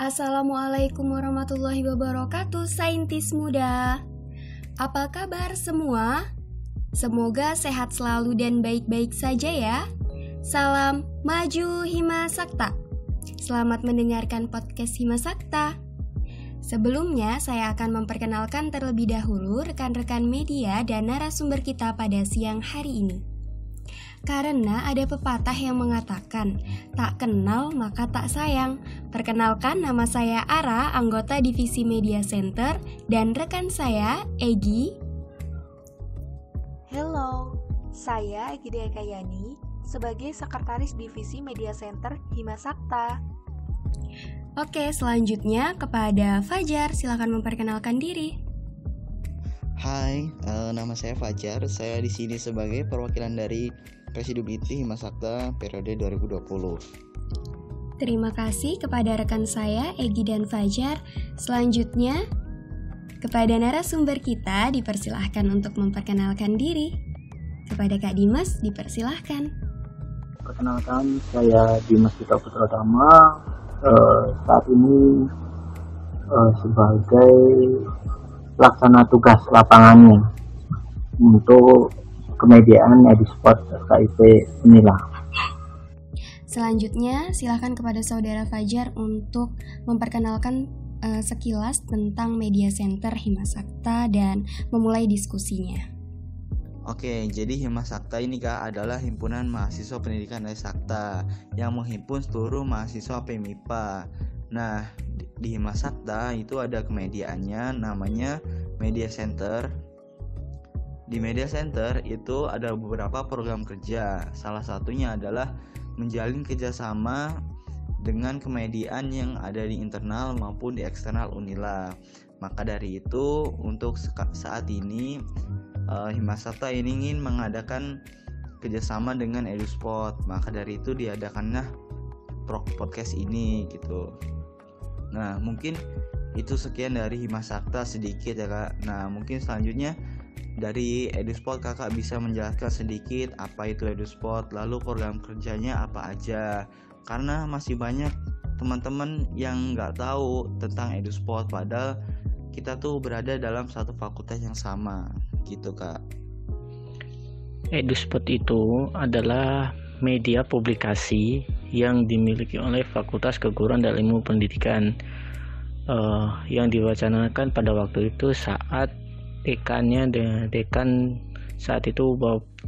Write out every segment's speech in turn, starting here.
Assalamualaikum warahmatullahi wabarakatuh, saintis muda. Apa kabar semua? Semoga sehat selalu dan baik-baik saja ya. Salam maju Hima Sakta. Selamat mendengarkan podcast Hima Sakta. Sebelumnya, saya akan memperkenalkan terlebih dahulu rekan-rekan media dan narasumber kita pada siang hari ini. Karena ada pepatah yang mengatakan, tak kenal maka tak sayang. Perkenalkan, nama saya Ara, anggota Divisi Media Center, dan rekan saya, Egi. Halo, saya Egi Dekayani, sebagai Sekretaris Divisi Media Center Hima Sakta. Oke, selanjutnya kepada Fajar, silakan memperkenalkan diri. Hai, nama saya Fajar. Saya di sini sebagai perwakilan dari Presidium ITI Hima Sakta periode 2020. Terima kasih kepada rekan saya Egi dan Fajar. Selanjutnya kepada narasumber kita dipersilahkan untuk memperkenalkan diri. Kepada Kak Dimas dipersilahkan. Perkenalkan, saya Dimas Dika Putratama. Saat ini sebagai pelaksana tugas lapangannya untuk kemediaan Edisport FKIP inilah. Selanjutnya silakan kepada saudara Fajar untuk memperkenalkan sekilas tentang Media Center Hima Sakta dan memulai diskusinya. Oke, jadi Hima Sakta ini Kak adalah himpunan mahasiswa pendidikan dari Sakta yang menghimpun seluruh mahasiswa PMIPA. Nah, di Hima Sakta itu ada kemediaannya namanya Media Center. Di Media Center itu ada beberapa program kerja. Salah satunya adalah menjalin kerjasama dengan kemediaan yang ada di internal maupun di eksternal Unila. Maka dari itu untuk saat ini Hima Sakta ini ingin mengadakan kerjasama dengan Edusport. Maka dari itu diadakanlah podcast ini gitu. Nah, mungkin itu sekian dari Hima Sakta sedikit ya Kak. Nah, mungkin selanjutnya dari Edusport Kakak bisa menjelaskan sedikit apa itu Edusport, lalu program kerjanya apa aja. Karena masih banyak teman-teman yang nggak tahu tentang Edusport, padahal kita tuh berada dalam satu fakultas yang sama gitu Kak. Edusport itu adalah media publikasi yang dimiliki oleh Fakultas Keguruan dan Ilmu Pendidikan yang diwacanakan pada waktu itu saat dekan saat itu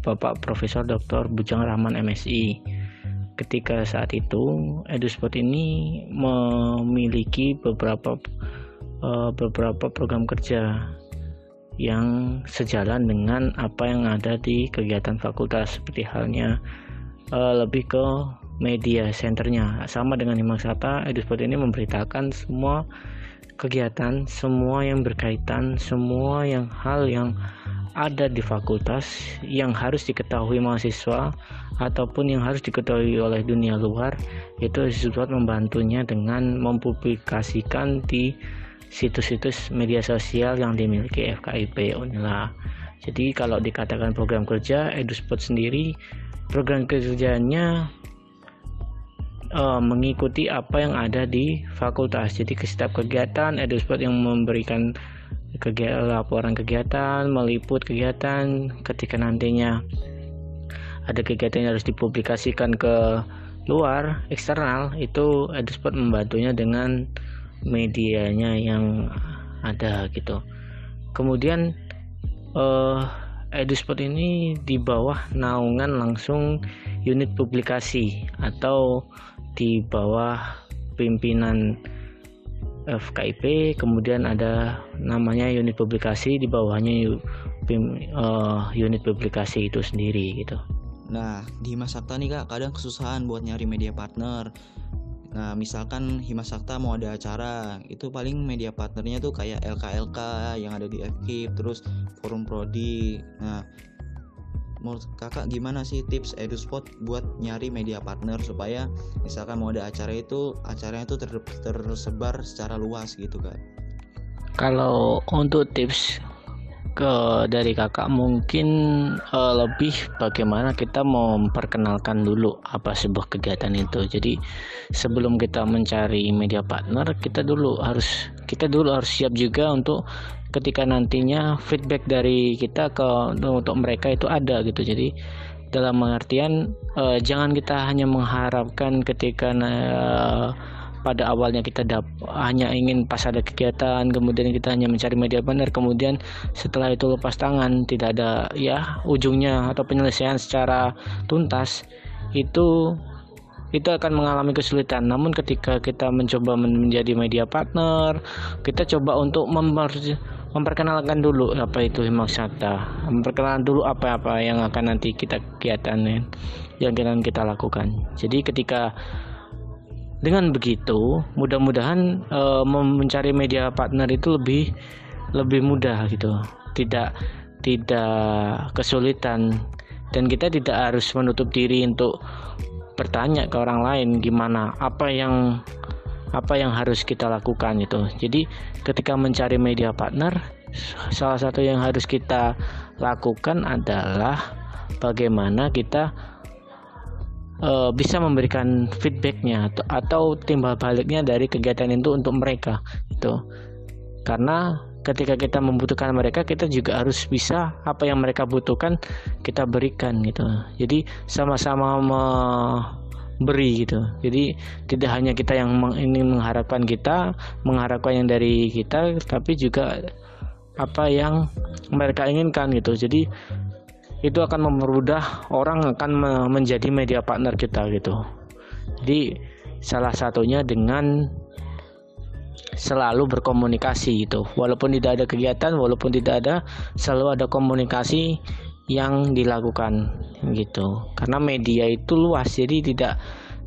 Bapak Profesor Dr. Bujang Rahman MSI. Ketika saat itu Edusport ini memiliki beberapa program kerja yang sejalan dengan apa yang ada di kegiatan fakultas, seperti halnya lebih ke media centernya. Sama dengan Hima Sakta, Edusport ini memberitakan semua kegiatan, semua yang berkaitan, semua hal yang ada di fakultas yang harus diketahui mahasiswa ataupun yang harus diketahui oleh dunia luar. Itu Edusport membantunya dengan mempublikasikan di situs-situs media sosial yang dimiliki FKIP Unila. Jadi kalau dikatakan program kerja, Edusport sendiri program kerjanya mengikuti apa yang ada di fakultas. Jadi ke setiap kegiatan Edusport yang memberikan laporan kegiatan, meliput kegiatan. Ketika nantinya ada kegiatan yang harus dipublikasikan ke luar, eksternal, itu Edusport membantunya dengan medianya yang ada gitu. Kemudian Edusport ini di bawah naungan langsung unit publikasi atau di bawah pimpinan FKIP, kemudian ada namanya unit publikasi, di bawahnya unit publikasi itu sendiri gitu. Nah, di Hima Sakta nih Kak, kadang kesusahan buat nyari media partner. Nah, misalkan Hima Sakta mau ada acara, itu paling media partnernya tuh kayak LKLK yang ada di FKIP, terus forum prodi. Nah, menurut Kakak gimana sih tips Edusport buat nyari media partner supaya misalkan mau ada acaranya itu tersebar secara luas gitu Kak? Kalau untuk tips dari kakak mungkin lebih bagaimana kita memperkenalkan dulu apa sebuah kegiatan itu. Jadi sebelum kita mencari media partner, kita dulu harus siap juga untuk ketika nantinya feedback dari kita untuk mereka itu ada gitu. Jadi dalam pengertian jangan kita hanya mengharapkan ketika pada awalnya kita hanya ingin pas ada kegiatan, kemudian kita hanya mencari media partner, kemudian setelah itu lepas tangan, tidak ada ujungnya atau penyelesaian secara tuntas, itu akan mengalami kesulitan. Namun ketika kita mencoba menjadi media partner, kita coba untuk memperkenalkan dulu apa itu Himasakta, memperkenalkan dulu apa-apa yang akan nanti kita kegiatan yang akan kita lakukan. Jadi ketika dengan begitu, mudah-mudahan mencari media partner itu lebih mudah gitu, tidak kesulitan, dan kita tidak harus menutup diri untuk bertanya ke orang lain gimana apa yang harus kita lakukan itu. Jadi ketika mencari media partner, salah satu yang harus kita lakukan adalah bagaimana kita bisa memberikan feedbacknya atau timbal baliknya dari kegiatan itu untuk mereka itu. Karena ketika kita membutuhkan mereka, kita juga harus bisa apa yang mereka butuhkan kita berikan gitu. Jadi sama-sama memberi gitu. Jadi tidak hanya kita yang ingin mengharapkan yang dari kita, tapi juga apa yang mereka inginkan gitu. Jadi itu akan mempermudah orang akan menjadi media partner kita gitu. Jadi salah satunya dengan selalu berkomunikasi gitu. Walaupun tidak ada kegiatan, walaupun tidak ada, selalu ada komunikasi yang dilakukan gitu. Karena media itu luas, jadi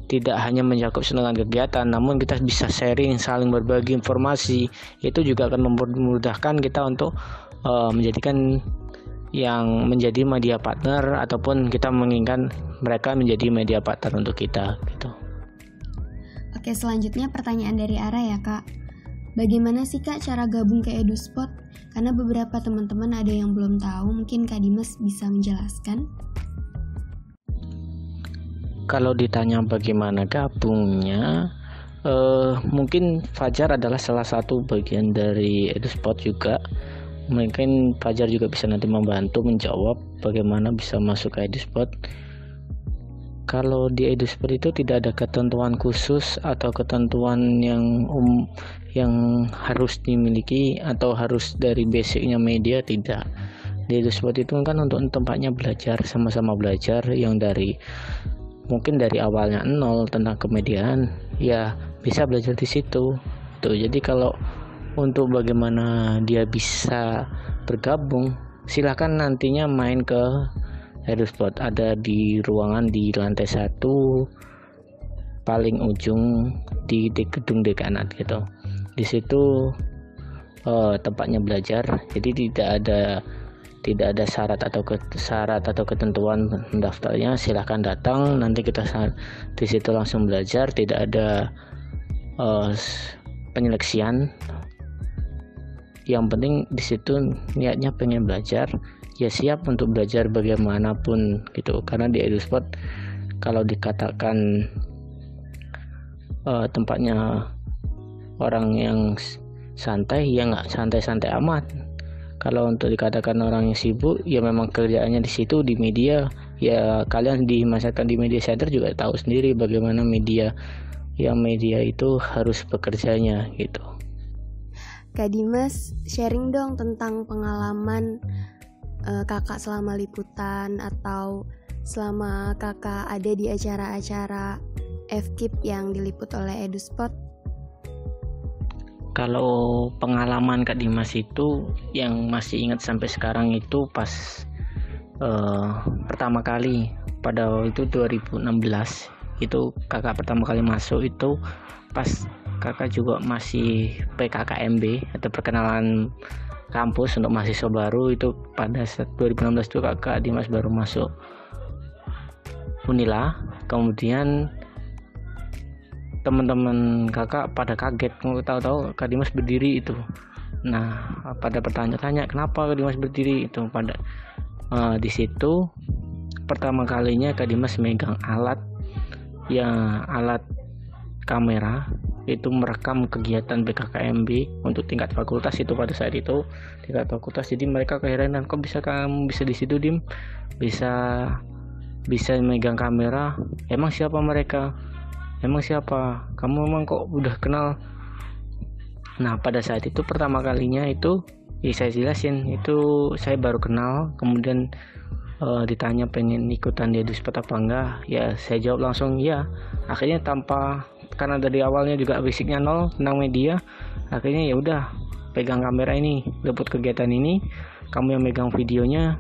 tidak hanya mencakup dengan kegiatan, namun kita bisa sharing, saling berbagi informasi. Itu juga akan memudahkan kita untuk menjadikan yang menjadi media partner, ataupun kita menginginkan mereka menjadi media partner untuk kita gitu. Oke, selanjutnya pertanyaan dari Ara ya Kak. Bagaimana sih Kak cara gabung ke EduSpot? Karena beberapa teman-teman ada yang belum tahu, mungkin Kak Dimas bisa menjelaskan. Kalau ditanya bagaimana gabungnya, mungkin Fajar adalah salah satu bagian dari EduSpot juga. Mungkin Fajar juga bisa nanti membantu menjawab bagaimana bisa masuk ke EduSpot. Kalau di EduSpot itu tidak ada ketentuan khusus atau ketentuan yang harus dimiliki atau harus dari basicnya media, tidak. Di EduSpot itu kan untuk tempatnya belajar, sama-sama belajar yang mungkin dari awalnya nol tentang kemediaan, ya bisa belajar di situ. Tuh, jadi kalau untuk bagaimana dia bisa bergabung, silakan nantinya main ke EduSpot. Ada di ruangan di lantai 1 paling ujung di gedung dekanat gitu. Di situ tempatnya belajar. Jadi tidak ada syarat atau ketentuan mendaftarnya. Silakan datang, nanti kita di situ langsung belajar. Tidak ada penyeleksian. Yang penting di situ niatnya pengen belajar, ya siap untuk belajar bagaimanapun gitu. Karena di EduSpot kalau dikatakan tempatnya orang yang santai, ya nggak santai-santai amat. Kalau untuk dikatakan orang yang sibuk, ya memang kerjaannya di situ di media. Ya kalian dimasakkan di media center juga tahu sendiri bagaimana media itu harus bekerjanya gitu. Kak Dimas, sharing dong tentang pengalaman kakak selama liputan atau selama kakak ada di acara-acara FKIP yang diliput oleh EduSpot. Kalau pengalaman Kak Dimas itu yang masih ingat sampai sekarang itu pas pertama kali pada itu 2016, itu kakak pertama kali masuk itu pas kakak juga masih PKKMB atau perkenalan kampus untuk mahasiswa baru. Itu pada 2016 itu kakak Dimas baru masuk Unila. Kemudian teman-teman kakak pada kaget, tahu-tahu Kak Dimas berdiri itu Nah, pada bertanya-tanya kenapa Kak Dimas berdiri itu pada di situ pertama kalinya Kak Dimas megang alat kamera itu merekam kegiatan BKKMB untuk tingkat fakultas itu pada saat itu tingkat fakultas. Jadi mereka keheranan, kok kamu bisa di situ Dim, bisa megang kamera, emang siapa mereka, emang siapa kamu, emang kok udah kenal. Nah pada saat itu pertama kalinya itu saya jelasin itu saya baru kenal, kemudian ditanya pengen ikutan di Edusport apa enggak, ya saya jawab langsung ya. Akhirnya karena dari awalnya juga basicnya nol tentang media, akhirnya ya udah pegang kamera ini, liput kegiatan ini, kamu yang megang videonya,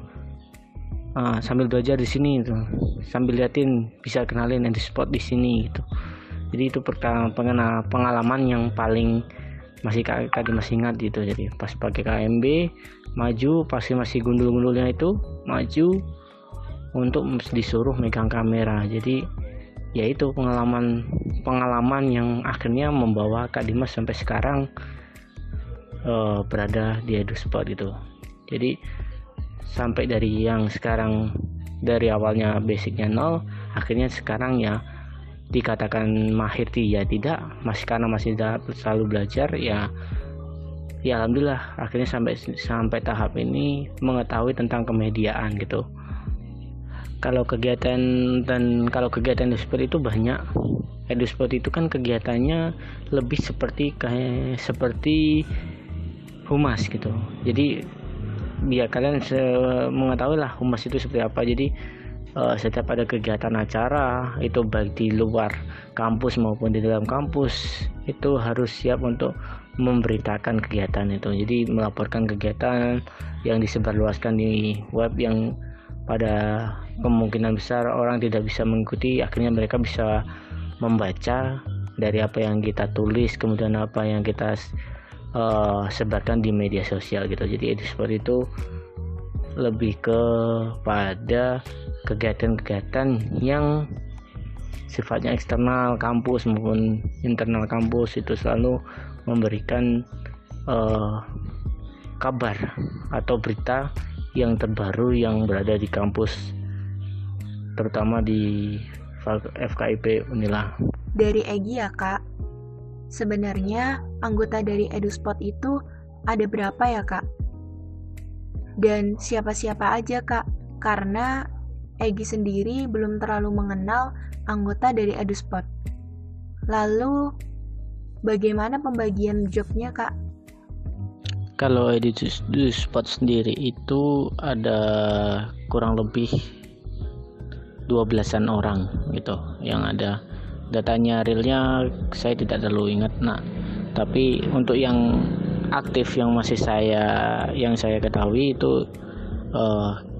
sambil belajar di sini gitu, sambil liatin bisa kenalin Edusport di sini gitu. Jadi itu pengalaman yang paling masih Kak Dimas ingat gitu. Jadi pas pakai KMB maju, pasti masih gundul-gundulnya itu maju untuk disuruh megang kamera. Jadi ya itu pengalaman yang akhirnya membawa Kak Dimas sampai sekarang berada di Edusport gitu. Jadi sampai dari yang sekarang dari awalnya basicnya nol, akhirnya sekarang ya dikatakan mahir ya tidak, karena masih selalu belajar ya alhamdulillah akhirnya sampai tahap ini mengetahui tentang kemediaan gitu. Kalau kegiatan Edusport itu banyak. Edusport itu kan kegiatannya lebih seperti humas gitu. Jadi biar kalian mengetahui lah humas itu seperti apa. Jadi setiap ada kegiatan acara itu baik di luar kampus maupun di dalam kampus itu harus siap untuk memberitakan kegiatan itu. Jadi melaporkan kegiatan yang disebarluaskan di web yang pada kemungkinan besar orang tidak bisa mengikuti, akhirnya mereka bisa membaca dari apa yang kita tulis, kemudian apa yang kita sebarkan di media sosial gitu. Jadi Edusport itu lebih kepada kegiatan-kegiatan yang sifatnya eksternal kampus maupun internal kampus, itu selalu memberikan kabar atau berita yang terbaru yang berada di kampus, terutama di FKIP Unila. Dari Egy ya Kak, sebenarnya anggota dari Edusport itu ada berapa ya Kak? Dan siapa-siapa aja Kak? Karena Egy sendiri belum terlalu mengenal anggota dari Edusport. Lalu bagaimana pembagian jobnya Kak? Kalau Edusport sendiri itu ada kurang lebih 12-an orang gitu yang ada. Datanya realnya saya tidak terlalu ingat. Nah, tapi untuk yang aktif yang saya ketahui itu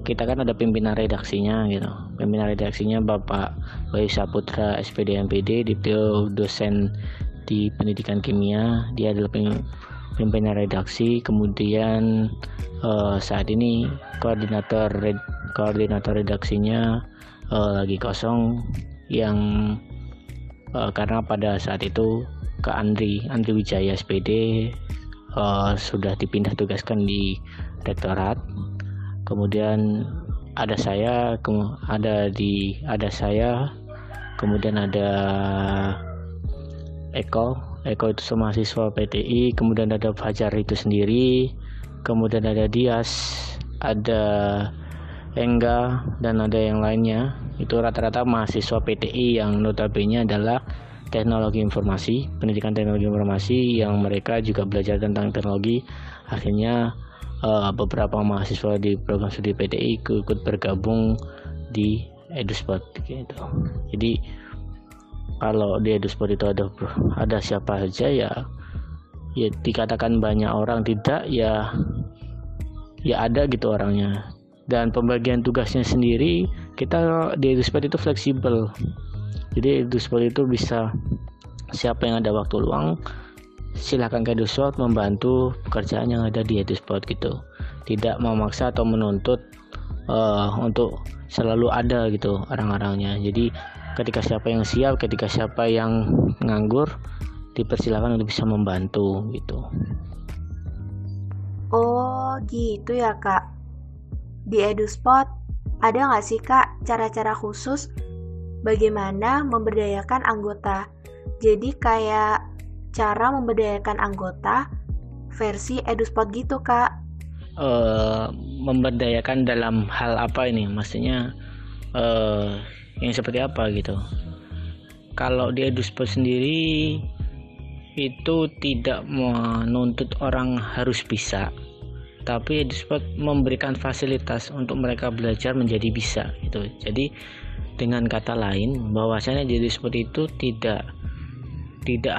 kita kan ada pimpinan redaksinya gitu. Pimpinan redaksinya Bapak Bayu Saputra SPD MPD, beliau dosen di pendidikan kimia, dia adalah pimpinan redaksi. Kemudian saat ini koordinator redaksinya lagi kosong yang karena pada saat itu Kak Andri Wijaya SPD sudah dipindah tugaskan di rektorat. Kemudian ada saya, kemudian ada Eko itu mahasiswa PTI, kemudian ada Fajar itu sendiri, kemudian ada Dias, ada Engga, dan ada yang lainnya. Itu rata-rata mahasiswa PTI yang notabene adalah teknologi informasi, pendidikan teknologi informasi, yang mereka juga belajar tentang teknologi. Akhirnya beberapa mahasiswa di program studi PTI ikut bergabung di Edusport gitu. Jadi kalau di Edusport itu ada siapa saja ya dikatakan banyak orang, tidak ya ada gitu orangnya. Dan pembagian tugasnya sendiri kita di Edusport itu fleksibel. Jadi Edusport itu bisa siapa yang ada waktu luang silahkan ke Edusport membantu pekerjaan yang ada di Edusport gitu. Tidak memaksa atau menuntut untuk selalu ada gitu orang-orangnya. Jadi ketika siapa yang siap, ketika siapa yang nganggur, dipersilakan untuk bisa membantu gitu. Oh gitu ya Kak. Di EduSpot ada nggak sih Kak cara-cara khusus bagaimana memberdayakan anggota? Jadi kayak cara memberdayakan anggota versi EduSpot gitu Kak. Memberdayakan dalam hal apa ini? Maksudnya yang seperti apa gitu? Kalau di EduSpot sendiri itu tidak menuntut orang harus bisa, tapi EduSpot memberikan fasilitas untuk mereka belajar menjadi bisa gitu. Jadi dengan kata lain bahwasanya di EduSpot itu tidak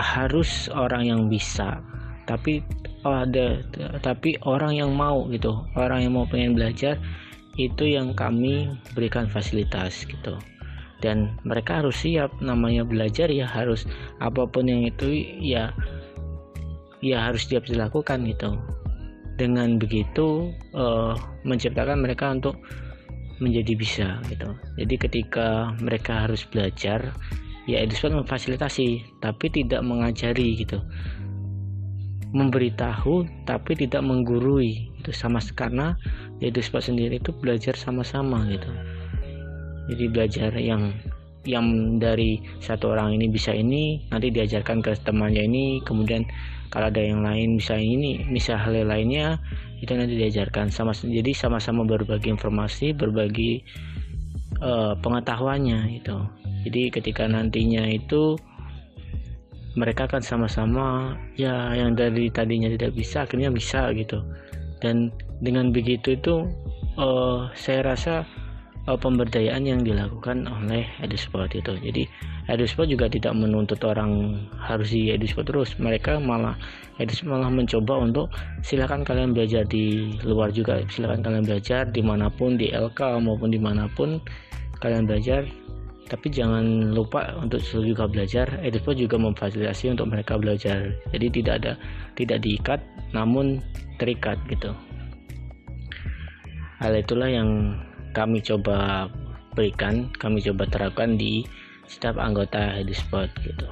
harus orang yang bisa, tapi orang yang mau gitu, orang yang mau pengen belajar itu yang kami berikan fasilitas gitu. Dan mereka harus siap, namanya belajar ya harus apapun yang itu ya harus siap dilakukan gitu. Dengan begitu menciptakan mereka untuk menjadi bisa gitu. Jadi ketika mereka harus belajar ya EduSpot memfasilitasi tapi tidak mengajari gitu, memberitahu tapi tidak menggurui itu sama, karena EduSpot sendiri itu belajar sama-sama gitu. Jadi belajar yang dari satu orang ini bisa ini, nanti diajarkan ke temannya ini, kemudian kalau ada yang lain bisa ini, misal hal lainnya itu nanti diajarkan jadi sama-sama berbagi informasi, berbagi pengetahuannya itu. Jadi ketika nantinya itu mereka akan sama-sama ya yang dari tadinya tidak bisa akhirnya bisa gitu. Dan dengan begitu itu saya rasa pemberdayaan yang dilakukan oleh EduSpot itu. Jadi EduSpot juga tidak menuntut orang harus di EduSpot terus. Mereka EduSpot malah mencoba untuk silakan kalian belajar di luar juga, silakan kalian belajar dimanapun, di LK maupun dimanapun kalian belajar. Tapi jangan lupa untuk juga belajar. EduSpot juga memfasilitasi untuk mereka belajar. Jadi tidak diikat, namun terikat gitu. Hal itulah yang kami coba berikan, kami coba terapkan di setiap anggota EduSpot gitu.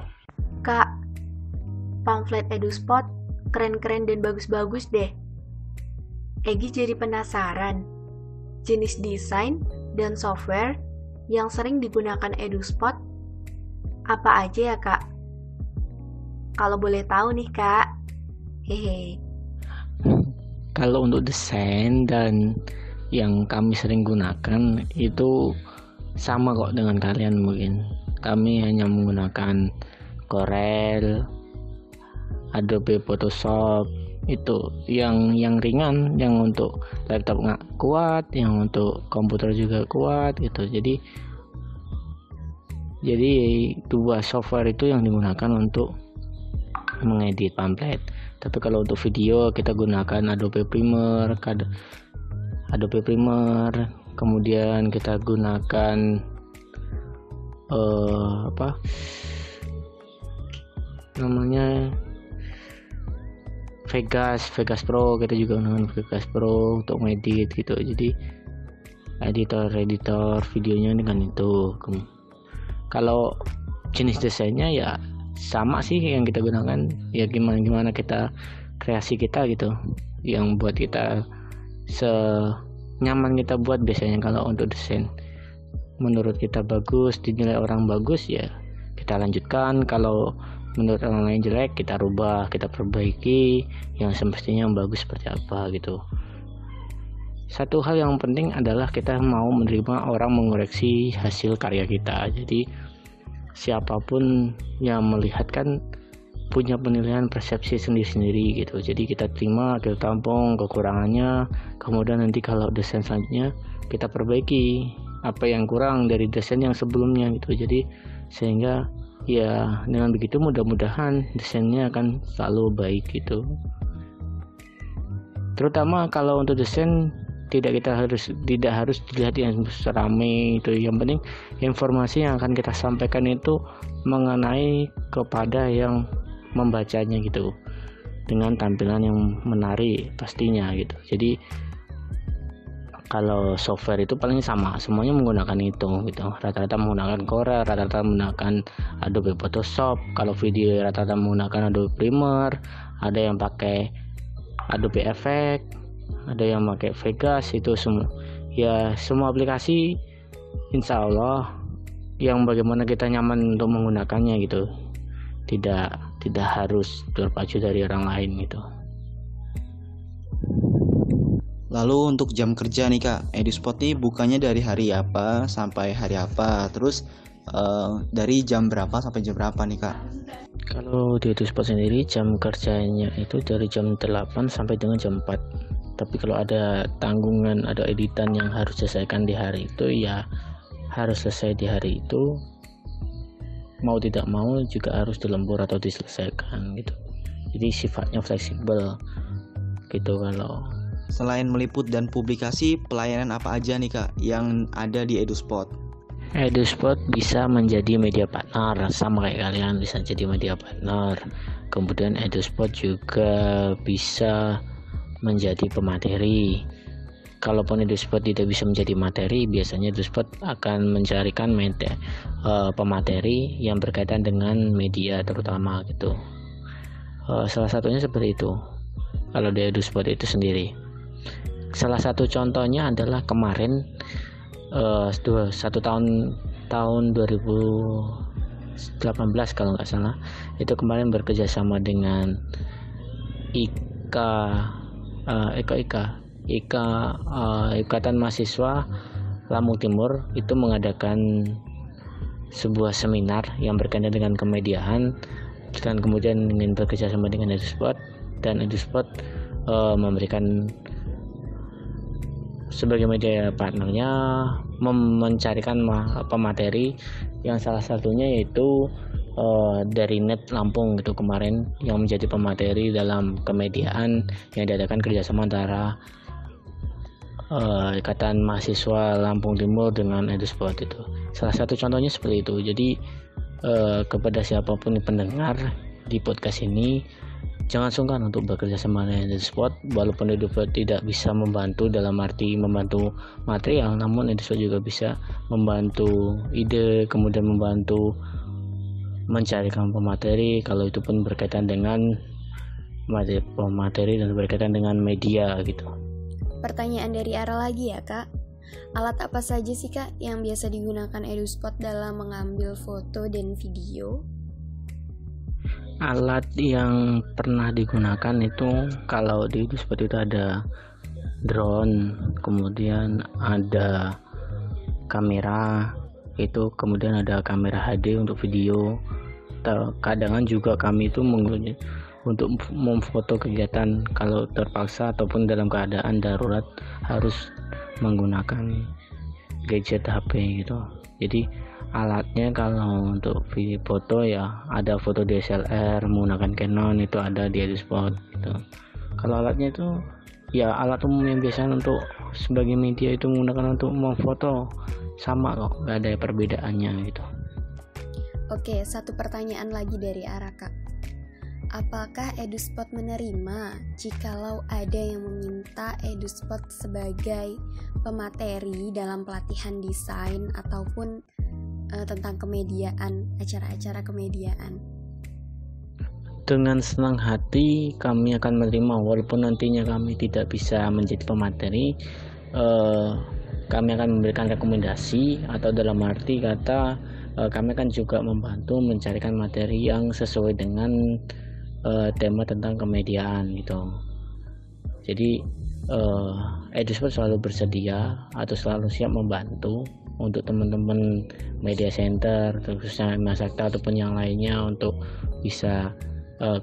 Kak, pamflet EduSpot keren-keren dan bagus-bagus deh. Egi jadi penasaran, jenis desain dan software yang sering digunakan EduSpot apa aja ya Kak? Kalau boleh tahu nih Kak. Hehe. Kalau untuk desain dan yang kami sering gunakan itu sama kok dengan kalian mungkin. Kami hanya menggunakan Corel, Adobe Photoshop, itu yang ringan, yang untuk laptop nggak kuat, yang untuk komputer juga kuat gitu. Jadi dua software itu yang digunakan untuk mengedit pamflet. Tapi kalau untuk video kita gunakan Adobe Premiere, kemudian kita gunakan Vegas Pro. Kita juga gunakan Vegas Pro untuk ngedit gitu. Jadi editor videonya dengan itu. Kalau jenis desainnya ya sama sih yang kita gunakan, ya gimana kita kreasi kita gitu, yang buat kita senyaman kita buat. Biasanya kalau untuk desain menurut kita bagus, dinilai orang bagus, ya kita lanjutkan. Kalau menurut orang lain jelek, kita rubah, kita perbaiki yang semestinya yang bagus seperti apa gitu. Satu hal yang penting adalah kita mau menerima orang mengoreksi hasil karya kita. Jadi siapapun yang melihat kan punya penilaian persepsi sendiri-sendiri gitu. Jadi kita terima, kita tampung kekurangannya, kemudian nanti kalau desain selanjutnya kita perbaiki apa yang kurang dari desain yang sebelumnya gitu. Jadi sehingga ya dengan begitu mudah-mudahan desainnya akan selalu baik gitu. Terutama kalau untuk desain tidak harus dilihat yang serame itu. Yang penting informasi yang akan kita sampaikan itu mengenai kepada yang membacanya gitu, dengan tampilan yang menarik pastinya gitu. Jadi kalau software itu paling sama, semuanya menggunakan itu gitu. Rata-rata menggunakan Corel, rata-rata menggunakan Adobe Photoshop. Kalau video rata-rata menggunakan Adobe Premiere, ada yang pakai Adobe Effect, ada yang pakai Vegas, itu semua ya, semua aplikasi insya Allah yang bagaimana kita nyaman untuk menggunakannya gitu, tidak harus terpacu dari orang lain gitu. Lalu untuk jam kerja nih Kak, EduSpot ini bukannya dari hari apa sampai hari apa, terus dari jam berapa sampai jam berapa nih Kak? Kalau di EduSpot sendiri jam kerjanya itu dari jam 8 sampai dengan jam 4. Tapi kalau ada tanggungan, ada editan yang harus diselesaikan di hari itu, ya harus selesai di hari itu. Mau tidak mau juga harus dilembur atau diselesaikan gitu. Jadi sifatnya fleksibel gitu. Kalau selain meliput dan publikasi, pelayanan apa aja nih Kak yang ada di EduSpot? EduSpot bisa menjadi media partner, sama kayak kalian bisa jadi media partner. Kemudian EduSpot juga bisa menjadi pemateri. Kalaupun EduSpot tidak bisa menjadi materi, biasanya EduSpot akan mencarikan pemateri yang berkaitan dengan media terutama gitu. Salah satunya seperti itu kalau di EduSpot itu sendiri. Salah satu contohnya adalah kemarin tahun 2018 kalau nggak salah, itu kemarin bekerja sama dengan Ikatan Mahasiswa Lampung Timur, itu mengadakan sebuah seminar yang berkaitan dengan kemediaan, dan kemudian ingin bekerja sama dengan EduSpot, dan EduSpot memberikan sebagai media partnernya mencarikan pemateri yang salah satunya yaitu dari Net Lampung itu kemarin, yang menjadi pemateri dalam kemediaan yang diadakan kerjasama antara Ikatan Mahasiswa Lampung Timur dengan EduSpot. Itu salah satu contohnya seperti itu. Jadi kepada siapapun yang pendengar di podcast ini, jangan sungkan untuk bekerja sama dengan EduSpot. Walaupun EduSpot tidak bisa membantu dalam arti membantu material, namun EduSpot juga bisa membantu ide, kemudian membantu mencarikan pemateri kalau itu pun berkaitan dengan pemateri dan berkaitan dengan media gitu. Pertanyaan dari Ara lagi ya Kak. Alat apa saja sih Kak yang biasa digunakan EduSpot dalam mengambil foto dan video? Alat yang pernah digunakan itu kalau di EduSpot itu ada drone, kemudian ada kamera itu, kemudian ada kamera HD untuk video. Kadang juga kami itu untuk memfoto kegiatan kalau terpaksa ataupun dalam keadaan darurat harus menggunakan gadget HP gitu. Jadi alatnya kalau untuk video foto ya ada foto DSLR menggunakan Canon, itu ada di EduSpot gitu. Kalau alatnya itu ya alat umum yang biasa untuk sebagai media itu menggunakan untuk memfoto, sama kok, nggak ada perbedaannya gitu. Oke, satu pertanyaan lagi dari Ara Kak. Apakah EduSpot menerima jikalau ada yang meminta EduSpot sebagai pemateri dalam pelatihan desain ataupun tentang kemediaan, acara-acara kemediaan? Dengan senang hati kami akan menerima, walaupun nantinya kami tidak bisa menjadi pemateri, kami akan memberikan rekomendasi, atau dalam arti kata kami akan juga membantu mencarikan materi yang sesuai dengan tema tentang kemediaan gitu. Jadi EduSpot selalu bersedia atau selalu siap membantu untuk teman-teman media center, khususnya Himasakta ataupun yang lainnya, untuk bisa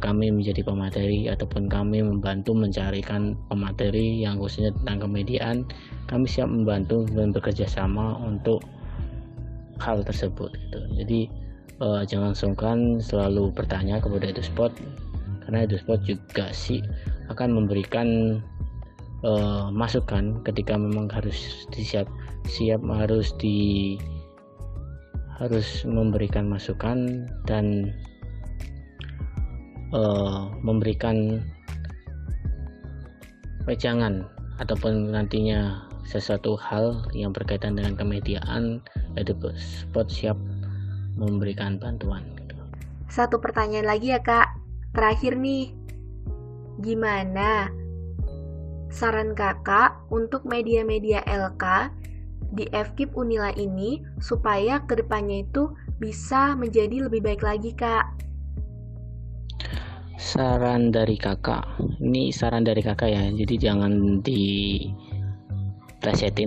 kami menjadi pemateri ataupun kami membantu mencarikan pemateri yang khususnya tentang kemediaan. Kami siap membantu dan bekerja sama untuk hal tersebut gitu. Jadi jangan sungkan selalu bertanya kepada EduSpot, karena EduSpot juga sih akan memberikan masukan ketika memang harus harus memberikan masukan dan memberikan wejangan ataupun nantinya sesuatu hal yang berkaitan dengan kemediaan, EduSpot siap memberikan bantuan gitu. Satu pertanyaan lagi ya Kak, terakhir nih, gimana saran kakak untuk media-media LK di FKIP Unila ini supaya kedepannya itu bisa menjadi lebih baik lagi, Kak. Saran dari kakak, ini saran dari kakak ya, jadi jangan diplesetin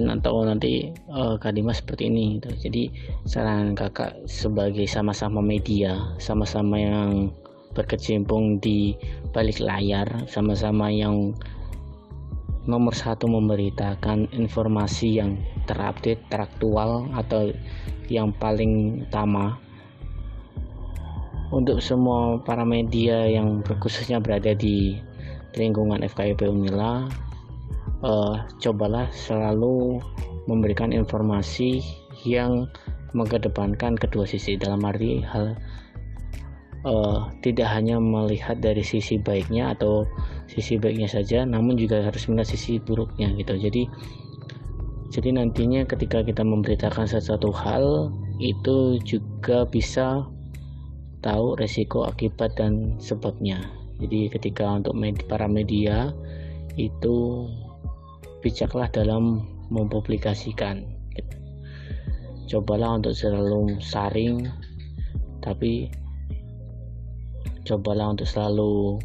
atau nanti Kak Dimas seperti ini gitu. Jadi saran kakak sebagai sama-sama media, sama-sama yang berkecimpung di balik layar, sama-sama yang nomor satu memberitakan informasi yang terupdate, teraktual, atau yang paling utama untuk semua para media yang khususnya berada di lingkungan FKIP Unila. Cobalah selalu memberikan informasi yang mengedepankan kedua sisi, dalam arti tidak hanya melihat dari sisi baiknya atau sisi baiknya saja, namun juga harus melihat sisi buruknya gitu. Jadi nantinya ketika kita memberitakan sesuatu hal itu juga bisa tahu resiko, akibat, dan sebabnya. Jadi ketika untuk para media itu bijaklah dalam mempublikasikan gitu. Cobalah untuk selalu saring, tapi cobalah untuk selalu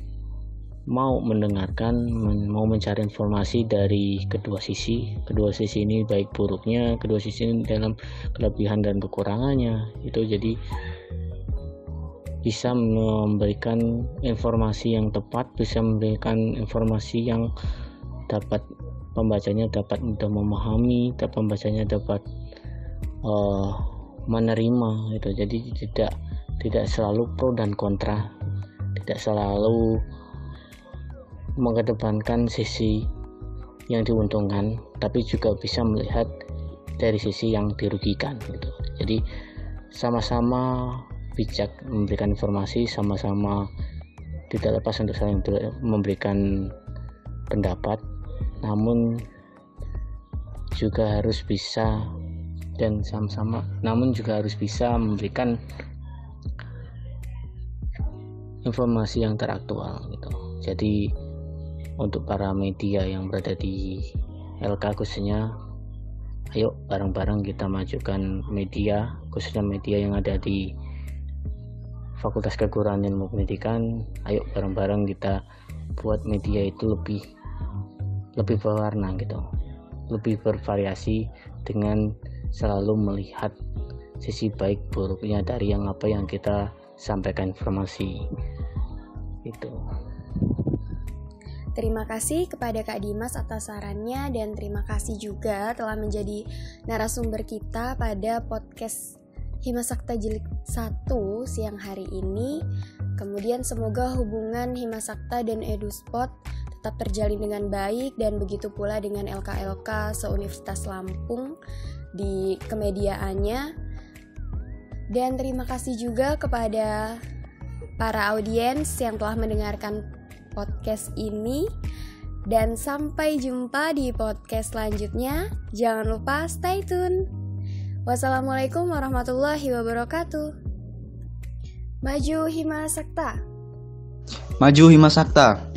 mau mendengarkan, mau mencari informasi dari kedua sisi ini, baik buruknya, kedua sisi ini dalam kelebihan dan kekurangannya itu. Jadi bisa memberikan informasi yang tepat, bisa memberikan informasi yang dapat pembacanya dapat mudah memahami, pembacanya dapat menerima gitu. Jadi tidak selalu pro dan kontra, tidak selalu mengedepankan sisi yang diuntungkan, tapi juga bisa melihat dari sisi yang dirugikan gitu. Jadi sama-sama bijak memberikan informasi, sama-sama tidak lepas untuk saling memberikan pendapat, namun juga harus bisa memberikan informasi yang teraktual gitu. Jadi untuk para media yang berada di LK khususnya, ayo bareng-bareng kita majukan media, khususnya media yang ada di Fakultas Keguruan Ilmu Pendidikan. Ayo bareng-bareng kita buat media itu lebih berwarna gitu, lebih bervariasi, dengan selalu melihat sisi baik buruknya dari apa yang kita sampaikan informasi itu. Terima kasih kepada Kak Dimas atas sarannya, dan terima kasih juga telah menjadi narasumber kita pada podcast Himasakta Jilid 1 siang hari ini. Kemudian semoga hubungan Himasakta dan EduSpot tetap terjalin dengan baik, dan begitu pula dengan LK-LK se-Universitas Lampung di kemediaannya. Dan terima kasih juga kepada para audiens yang telah mendengarkan podcast ini, dan sampai jumpa di podcast selanjutnya. Jangan lupa stay tune. Wassalamualaikum warahmatullahi wabarakatuh. Maju Himasakta. Maju Himasakta.